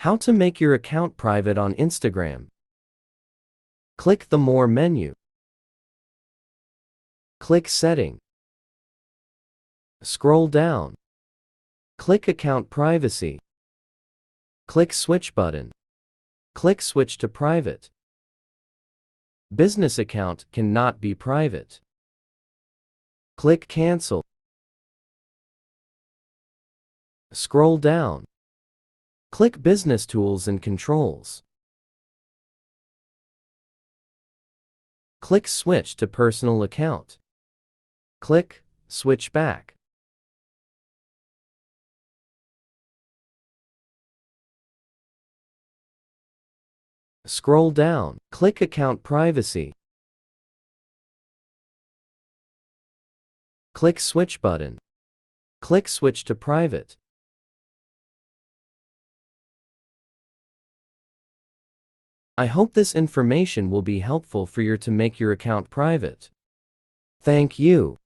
How to make your account private on Instagram. Click the More menu. Click Setting. Scroll down. Click Account Privacy. Click Switch button. Click Switch to Private. Business account cannot be private. Click Cancel. Scroll down. Click Business Tools and Controls. Click Switch to Personal Account. Click Switch Back. Scroll down. Click Account Privacy. Click Switch button. Click Switch to Private. I hope this information will be helpful for you to make your account private. Thank you.